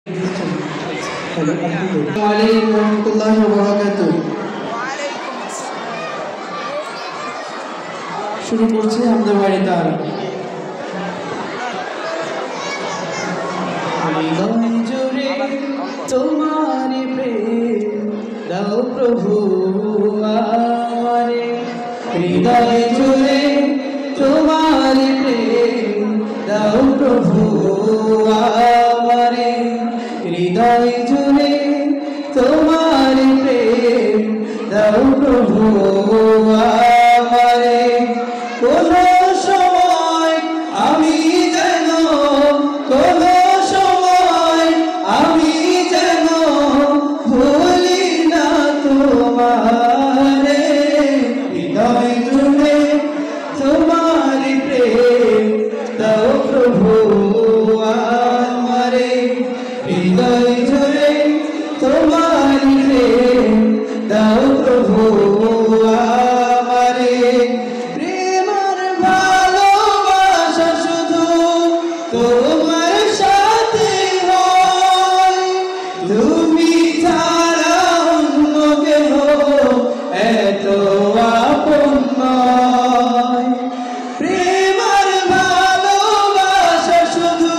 Assalamualaikum warahmatullahi wabarakatuh. শুরু করছি আমাদের বাড়িতে আর হৃদয় জুড়ে তোমার প্রেম দাও প্রভু আমারে, হৃদয় জুড়ে তোমার প্রেম দাও প্রভু আমারে, হৃদয় জুড়ে তোমার প্রেম দাও প্রভু আমারে। কোন সময় আমি যেন, কোন সময় আমি যেন ভুলি না তোমারে, হৃদয় জুড়ে তোমার প্রেম দাও প্রভু আমারে, হৃদয় জুড়ে তোমার প্রেম দাও প্রভু আমারে। প্রেমের ভালোবাসা শুধু তোমার সাথে হয়, তুমি ছাড়া অন্য কেহ এত আপন নয়। প্রেমের ভালোবাসা শুধু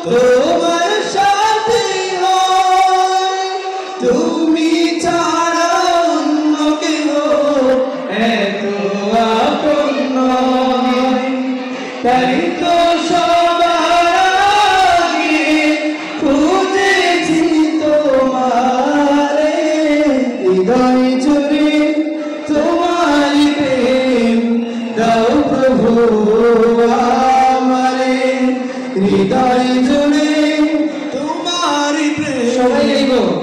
তোমার সাথে হয়, তুমি ছাড়া অন্য কেহ এত আপন নয়। তাই তো সবার আগে খুঁজেছি তোমারে, হৃদয় জুড়ে তোমার প্রেম দাও প্রভু আমারে, হৃদয় জুড়ে তোমার প্রেম সবাই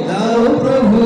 দাও প্রভু